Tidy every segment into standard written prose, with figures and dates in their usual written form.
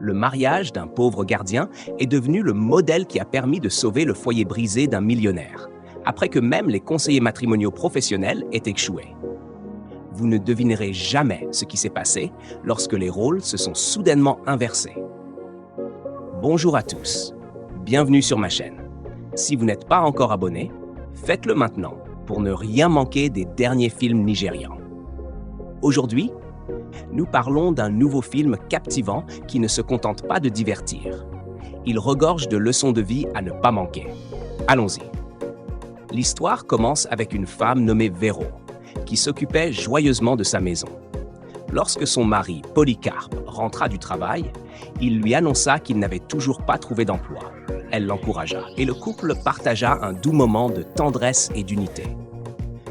Le mariage d'un pauvre gardien est devenu le modèle qui a permis de sauver le foyer brisé d'un millionnaire, après que même les conseillers matrimoniaux professionnels aient échoué. Vous ne devinerez jamais ce qui s'est passé lorsque les rôles se sont soudainement inversés. Bonjour à tous, bienvenue sur ma chaîne. Si vous n'êtes pas encore abonné, faites-le maintenant pour ne rien manquer des derniers films nigérians. Aujourd'hui, nous parlons d'un nouveau film captivant qui ne se contente pas de divertir. Il regorge de leçons de vie à ne pas manquer. Allons-y. L'histoire commence avec une femme nommée Véro, qui s'occupait joyeusement de sa maison. Lorsque son mari, Polycarpe, rentra du travail, il lui annonça qu'il n'avait toujours pas trouvé d'emploi. Elle l'encouragea et le couple partagea un doux moment de tendresse et d'unité.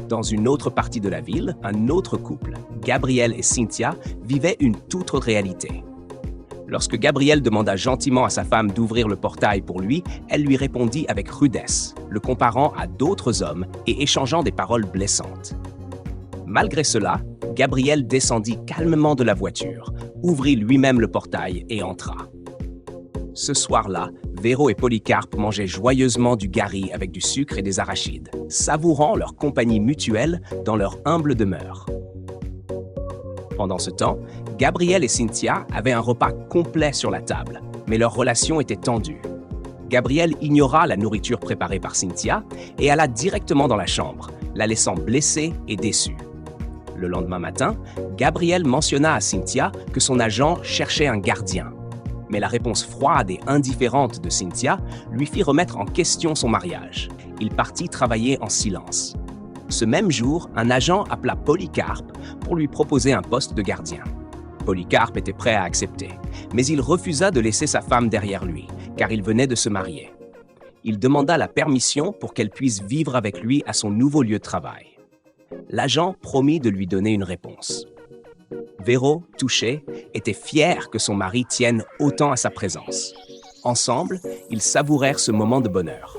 Dans une autre partie de la ville, un autre couple, Gabriel et Cynthia, vivaient une toute autre réalité. Lorsque Gabriel demanda gentiment à sa femme d'ouvrir le portail pour lui, elle lui répondit avec rudesse, le comparant à d'autres hommes et échangeant des paroles blessantes. Malgré cela, Gabriel descendit calmement de la voiture, ouvrit lui-même le portail et entra. Ce soir-là, Véro et Polycarpe mangeaient joyeusement du gari avec du sucre et des arachides, savourant leur compagnie mutuelle dans leur humble demeure. Pendant ce temps, Gabriel et Cynthia avaient un repas complet sur la table, mais leur relation était tendue. Gabriel ignora la nourriture préparée par Cynthia et alla directement dans la chambre, la laissant blessée et déçue. Le lendemain matin, Gabriel mentionna à Cynthia que son agent cherchait un gardien. Mais la réponse froide et indifférente de Cynthia lui fit remettre en question son mariage. Il partit travailler en silence. Ce même jour, un agent appela Polycarpe pour lui proposer un poste de gardien. Polycarpe était prêt à accepter, mais il refusa de laisser sa femme derrière lui, car il venait de se marier. Il demanda la permission pour qu'elle puisse vivre avec lui à son nouveau lieu de travail. L'agent promit de lui donner une réponse. Véro, touchée, était fière que son mari tienne autant à sa présence. Ensemble, ils savourèrent ce moment de bonheur.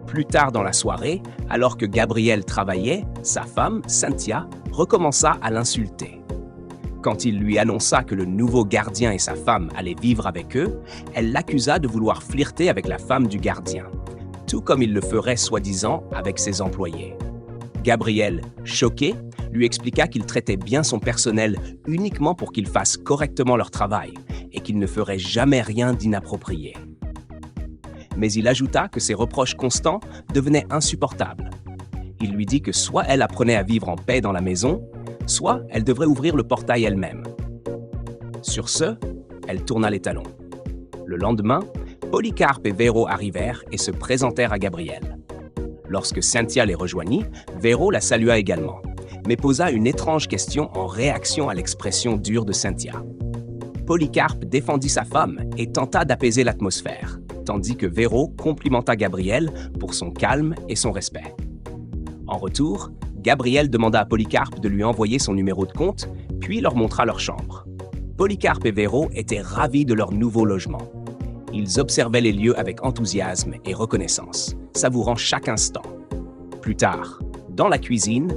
Plus tard dans la soirée, alors que Gabriel travaillait, sa femme, Cynthia, recommença à l'insulter. Quand il lui annonça que le nouveau gardien et sa femme allaient vivre avec eux, elle l'accusa de vouloir flirter avec la femme du gardien, tout comme il le ferait soi-disant avec ses employés. Gabriel, choqué, lui expliqua qu'il traitait bien son personnel uniquement pour qu'ils fassent correctement leur travail et qu'il ne ferait jamais rien d'inapproprié. Mais il ajouta que ses reproches constants devenaient insupportables. Il lui dit que soit elle apprenait à vivre en paix dans la maison, soit elle devrait ouvrir le portail elle-même. Sur ce, elle tourna les talons. Le lendemain, Polycarpe et Véro arrivèrent et se présentèrent à Gabriel. Lorsque Cynthia les rejoignit, Véro la salua également, mais posa une étrange question en réaction à l'expression dure de Cynthia. Polycarpe défendit sa femme et tenta d'apaiser l'atmosphère, tandis que Véro complimenta Gabriel pour son calme et son respect. En retour, Gabriel demanda à Polycarpe de lui envoyer son numéro de compte, puis leur montra leur chambre. Polycarpe et Véro étaient ravis de leur nouveau logement. Ils observaient les lieux avec enthousiasme et reconnaissance, savourant chaque instant. Plus tard, dans la cuisine,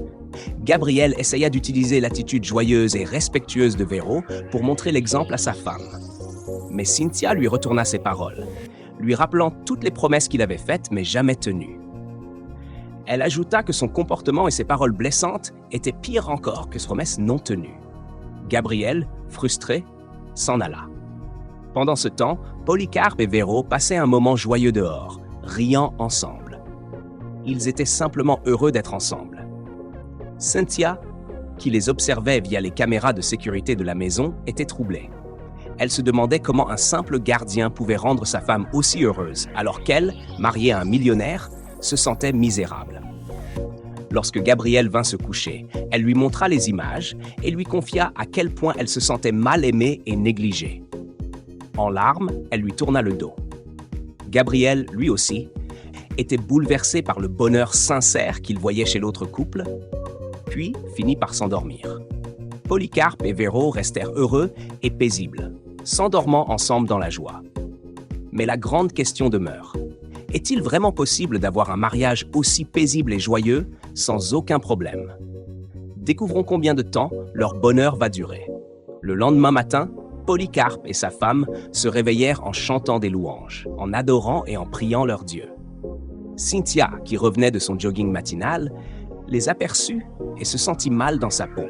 Gabriel essaya d'utiliser l'attitude joyeuse et respectueuse de Véro pour montrer l'exemple à sa femme. Mais Cynthia lui retourna ses paroles, lui rappelant toutes les promesses qu'il avait faites mais jamais tenues. Elle ajouta que son comportement et ses paroles blessantes étaient pires encore que ses promesses non tenues. Gabriel, frustré, s'en alla. Pendant ce temps, Polycarpe et Véro passaient un moment joyeux dehors, riant ensemble. Ils étaient simplement heureux d'être ensemble. Cynthia, qui les observait via les caméras de sécurité de la maison, était troublée. Elle se demandait comment un simple gardien pouvait rendre sa femme aussi heureuse, alors qu'elle, mariée à un millionnaire, se sentait misérable. Lorsque Gabriel vint se coucher, elle lui montra les images et lui confia à quel point elle se sentait mal aimée et négligée. En larmes, elle lui tourna le dos. Gabriel, lui aussi, était bouleversé par le bonheur sincère qu'il voyait chez l'autre couple, puis finit par s'endormir. Polycarpe et Véro restèrent heureux et paisibles, s'endormant ensemble dans la joie. Mais la grande question demeure. Est-il vraiment possible d'avoir un mariage aussi paisible et joyeux sans aucun problème? Découvrons combien de temps leur bonheur va durer. Le lendemain matin, Polycarpe et sa femme se réveillèrent en chantant des louanges, en adorant et en priant leur Dieu. Cynthia, qui revenait de son jogging matinal, les aperçut et se sentit mal dans sa peau.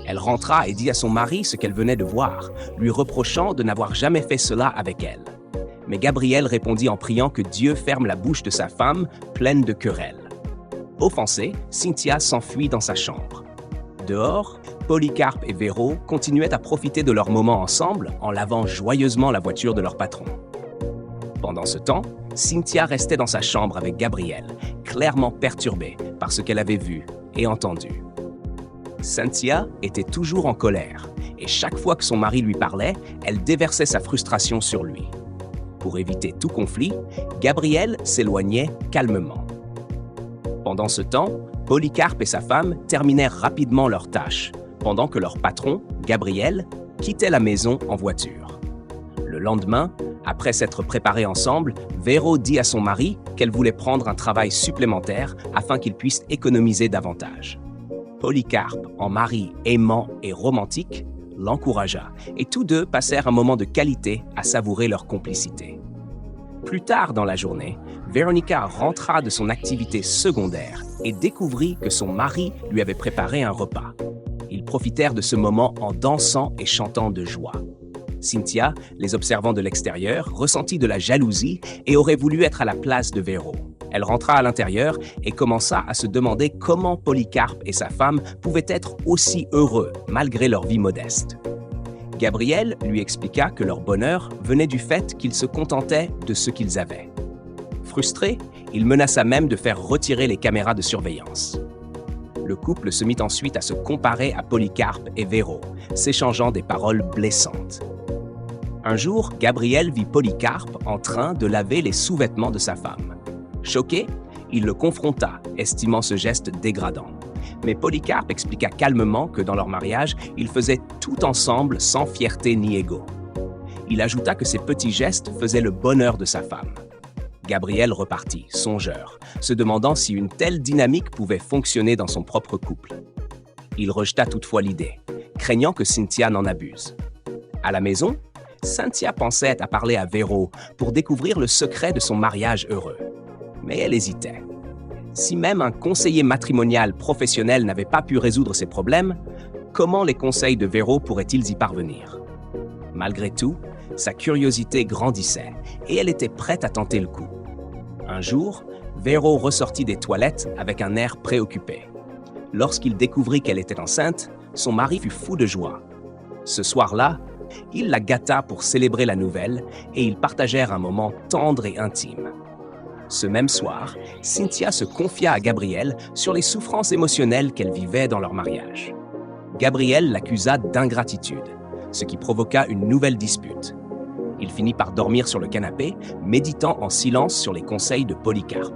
Elle rentra et dit à son mari ce qu'elle venait de voir, lui reprochant de n'avoir jamais fait cela avec elle. Mais Gabriel répondit en priant que Dieu ferme la bouche de sa femme, pleine de querelles. Offensée, Cynthia s'enfuit dans sa chambre. Dehors, Polycarpe et Véro continuaient à profiter de leur moment ensemble en lavant joyeusement la voiture de leur patron. Pendant ce temps, Cynthia restait dans sa chambre avec Gabriel, clairement perturbée par ce qu'elle avait vu et entendu. Cynthia était toujours en colère, et chaque fois que son mari lui parlait, elle déversait sa frustration sur lui. Pour éviter tout conflit, Gabriel s'éloignait calmement. Pendant ce temps, Polycarpe et sa femme terminèrent rapidement leurs tâches, pendant que leur patron, Gabriel, quittait la maison en voiture. Le lendemain, après s'être préparés ensemble, Véro dit à son mari qu'elle voulait prendre un travail supplémentaire afin qu'il puisse économiser davantage. Polycarpe, en mari aimant et romantique, l'encouragea et tous deux passèrent un moment de qualité à savourer leur complicité. Plus tard dans la journée, Veronica rentra de son activité secondaire et découvrit que son mari lui avait préparé un repas. Ils profitèrent de ce moment en dansant et chantant de joie. Cynthia, les observant de l'extérieur, ressentit de la jalousie et aurait voulu être à la place de Véro. Elle rentra à l'intérieur et commença à se demander comment Polycarpe et sa femme pouvaient être aussi heureux malgré leur vie modeste. Gabriel lui expliqua que leur bonheur venait du fait qu'ils se contentaient de ce qu'ils avaient. Frustré, il menaça même de faire retirer les caméras de surveillance. Le couple se mit ensuite à se comparer à Polycarpe et Véro, s'échangeant des paroles blessantes. Un jour, Gabriel vit Polycarpe en train de laver les sous-vêtements de sa femme. Choqué, il le confronta, estimant ce geste dégradant. Mais Polycarpe expliqua calmement que dans leur mariage, ils faisaient tout ensemble sans fierté ni ego. Il ajouta que ces petits gestes faisaient le bonheur de sa femme. Gabriel repartit, songeur, se demandant si une telle dynamique pouvait fonctionner dans son propre couple. Il rejeta toutefois l'idée, craignant que Cynthia n'en abuse. À la maison, Cynthia pensait à parler à Véro pour découvrir le secret de son mariage heureux. Mais elle hésitait. Si même un conseiller matrimonial professionnel n'avait pas pu résoudre ses problèmes, comment les conseils de Véro pourraient-ils y parvenir? Malgré tout, sa curiosité grandissait et elle était prête à tenter le coup. Un jour, Véro ressortit des toilettes avec un air préoccupé. Lorsqu'il découvrit qu'elle était enceinte, son mari fut fou de joie. Ce soir-là, il la gâta pour célébrer la nouvelle et ils partagèrent un moment tendre et intime. Ce même soir, Cynthia se confia à Gabriel sur les souffrances émotionnelles qu'elle vivait dans leur mariage. Gabriel l'accusa d'ingratitude, ce qui provoqua une nouvelle dispute. Il finit par dormir sur le canapé, méditant en silence sur les conseils de Polycarpe.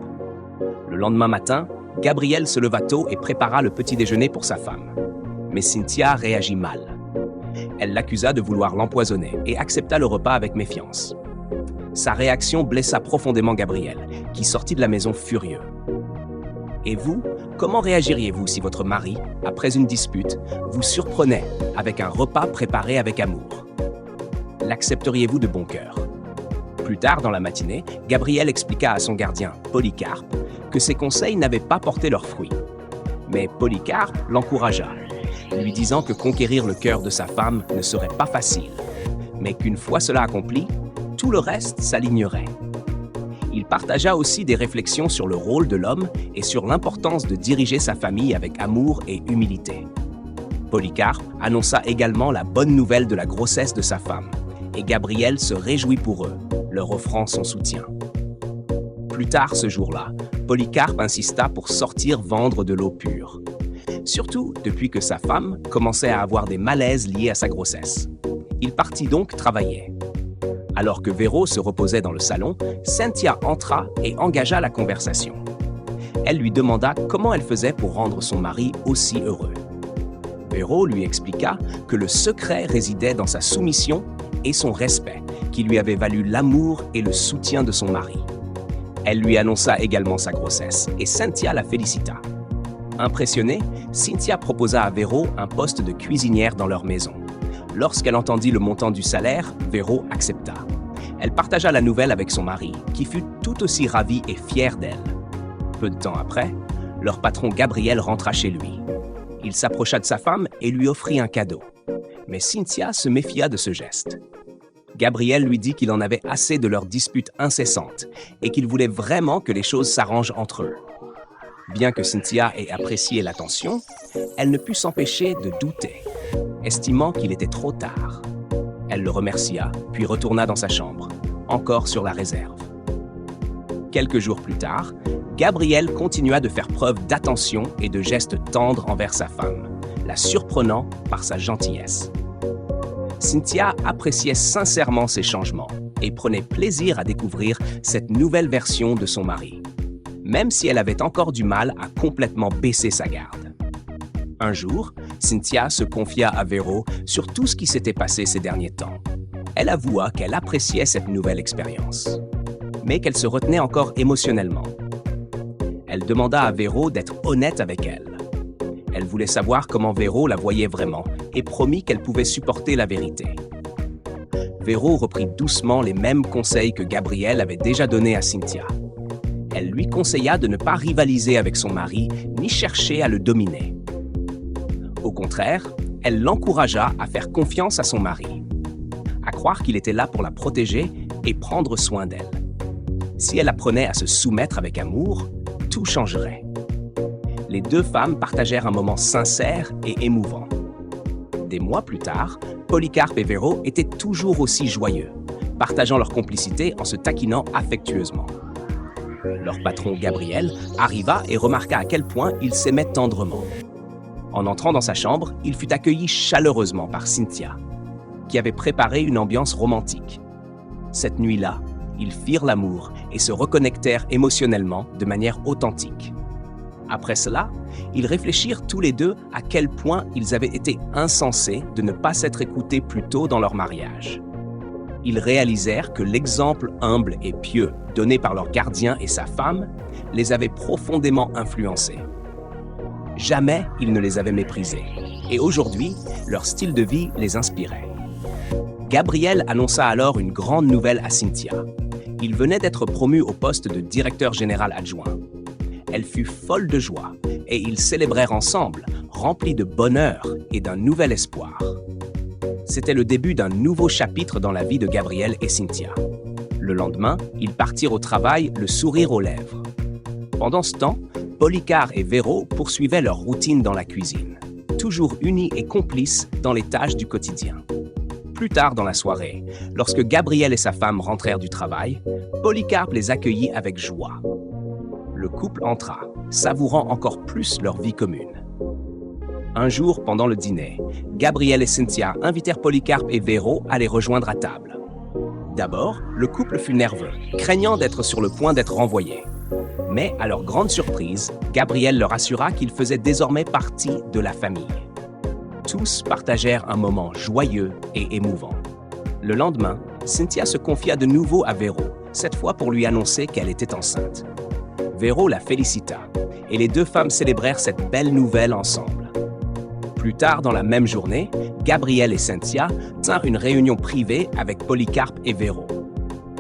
Le lendemain matin, Gabriel se leva tôt et prépara le petit déjeuner pour sa femme. Mais Cynthia réagit mal. Elle l'accusa de vouloir l'empoisonner et accepta le repas avec méfiance. Sa réaction blessa profondément Gabriel, qui sortit de la maison furieux. Et vous, comment réagiriez-vous si votre mari, après une dispute, vous surprenait avec un repas préparé avec amour? L'accepteriez-vous de bon cœur? Plus tard dans la matinée, Gabriel expliqua à son gardien, Polycarpe, que ses conseils n'avaient pas porté leurs fruits. Mais Polycarpe l'encouragea, lui disant que conquérir le cœur de sa femme ne serait pas facile, mais qu'une fois cela accompli, tout le reste s'alignerait. Il partagea aussi des réflexions sur le rôle de l'homme et sur l'importance de diriger sa famille avec amour et humilité. Polycarpe annonça également la bonne nouvelle de la grossesse de sa femme, et Gabriel se réjouit pour eux, leur offrant son soutien. Plus tard ce jour-là, Polycarpe insista pour sortir vendre de l'eau pure. Surtout depuis que sa femme commençait à avoir des malaises liés à sa grossesse. Il partit donc travailler. Alors que Véro se reposait dans le salon, Cynthia entra et engagea la conversation. Elle lui demanda comment elle faisait pour rendre son mari aussi heureux. Véro lui expliqua que le secret résidait dans sa soumission et son respect, qui lui avait valu l'amour et le soutien de son mari. Elle lui annonça également sa grossesse et Cynthia la félicita. Impressionnée, Cynthia proposa à Véro un poste de cuisinière dans leur maison, Lorsqu'elle entendit le montant du salaire, Vero accepta. Elle partagea la nouvelle avec son mari, qui fut tout aussi ravi et fier d'elle. Peu de temps après, leur patron Gabriel rentra chez lui. Il s'approcha de sa femme et lui offrit un cadeau. Mais Cynthia se méfia de ce geste. Gabriel lui dit qu'il en avait assez de leurs disputes incessantes et qu'il voulait vraiment que les choses s'arrangent entre eux. Bien que Cynthia ait apprécié l'attention, elle ne put s'empêcher de douter, estimant qu'il était trop tard. Elle le remercia, puis retourna dans sa chambre, encore sur la réserve. Quelques jours plus tard, Gabriel continua de faire preuve d'attention et de gestes tendres envers sa femme, la surprenant par sa gentillesse. Cynthia appréciait sincèrement ces changements et prenait plaisir à découvrir cette nouvelle version de son mari, même si elle avait encore du mal à complètement baisser sa garde. Un jour, Cynthia se confia à Vero sur tout ce qui s'était passé ces derniers temps. Elle avoua qu'elle appréciait cette nouvelle expérience, mais qu'elle se retenait encore émotionnellement. Elle demanda à Vero d'être honnête avec elle. Elle voulait savoir comment Vero la voyait vraiment et promit qu'elle pouvait supporter la vérité. Vero reprit doucement les mêmes conseils que Gabriel avait déjà donnés à Cynthia. Elle lui conseilla de ne pas rivaliser avec son mari ni chercher à le dominer. Au contraire, elle l'encouragea à faire confiance à son mari, à croire qu'il était là pour la protéger et prendre soin d'elle. Si elle apprenait à se soumettre avec amour, tout changerait. Les deux femmes partagèrent un moment sincère et émouvant. Des mois plus tard, Polycarpe et Vero étaient toujours aussi joyeux, partageant leur complicité en se taquinant affectueusement. Leur patron Gabriel arriva et remarqua à quel point ils s'aimaient tendrement. En entrant dans sa chambre, il fut accueilli chaleureusement par Cynthia, qui avait préparé une ambiance romantique. Cette nuit-là, ils firent l'amour et se reconnectèrent émotionnellement de manière authentique. Après cela, ils réfléchirent tous les deux à quel point ils avaient été insensés de ne pas s'être écoutés plus tôt dans leur mariage. Ils réalisèrent que l'exemple humble et pieux donné par leur gardien et sa femme les avait profondément influencés. Jamais ils ne les avaient méprisés, et aujourd'hui, leur style de vie les inspirait. Gabriel annonça alors une grande nouvelle à Cynthia. Il venait d'être promu au poste de directeur général adjoint. Elle fut folle de joie, et ils célébrèrent ensemble, remplis de bonheur et d'un nouvel espoir. C'était le début d'un nouveau chapitre dans la vie de Gabriel et Cynthia. Le lendemain, ils partirent au travail, le sourire aux lèvres. Pendant ce temps, Polycarpe et Vero poursuivaient leur routine dans la cuisine, toujours unis et complices dans les tâches du quotidien. Plus tard dans la soirée, lorsque Gabriel et sa femme rentrèrent du travail, Polycarpe les accueillit avec joie. Le couple entra, savourant encore plus leur vie commune. Un jour, pendant le dîner, Gabriel et Cynthia invitèrent Polycarpe et Vero à les rejoindre à table. D'abord, le couple fut nerveux, craignant d'être sur le point d'être renvoyé. Mais, à leur grande surprise, Gabriel leur assura qu'il faisait désormais partie de la famille. Tous partagèrent un moment joyeux et émouvant. Le lendemain, Cynthia se confia de nouveau à Vero, cette fois pour lui annoncer qu'elle était enceinte. Vero la félicita, et les deux femmes célébrèrent cette belle nouvelle ensemble. Plus tard dans la même journée, Gabriel et Cynthia tinrent une réunion privée avec Polycarpe et Vero.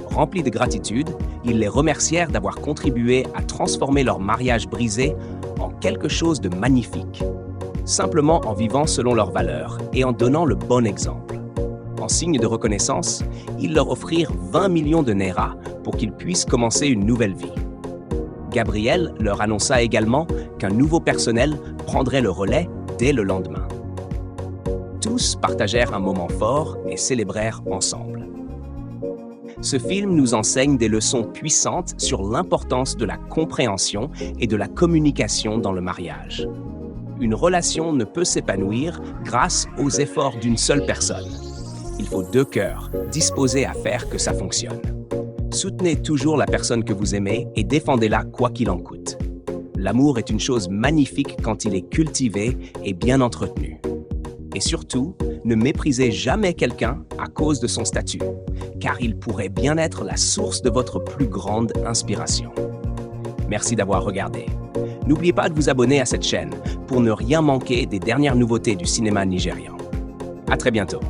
Remplis de gratitude, ils les remercièrent d'avoir contribué à transformer leur mariage brisé en quelque chose de magnifique, simplement en vivant selon leurs valeurs et en donnant le bon exemple. En signe de reconnaissance, ils leur offrirent 20 millions de Naira pour qu'ils puissent commencer une nouvelle vie. Gabriel leur annonça également qu'un nouveau personnel prendrait le relais dès le lendemain. Tous partagèrent un moment fort et célébrèrent ensemble. Ce film nous enseigne des leçons puissantes sur l'importance de la compréhension et de la communication dans le mariage. Une relation ne peut s'épanouir grâce aux efforts d'une seule personne. Il faut deux cœurs disposés à faire que ça fonctionne. Soutenez toujours la personne que vous aimez et défendez-la quoi qu'il en coûte. L'amour est une chose magnifique quand il est cultivé et bien entretenu. Et surtout, ne méprisez jamais quelqu'un à cause de son statut, car il pourrait bien être la source de votre plus grande inspiration. Merci d'avoir regardé. N'oubliez pas de vous abonner à cette chaîne pour ne rien manquer des dernières nouveautés du cinéma nigérian. À très bientôt.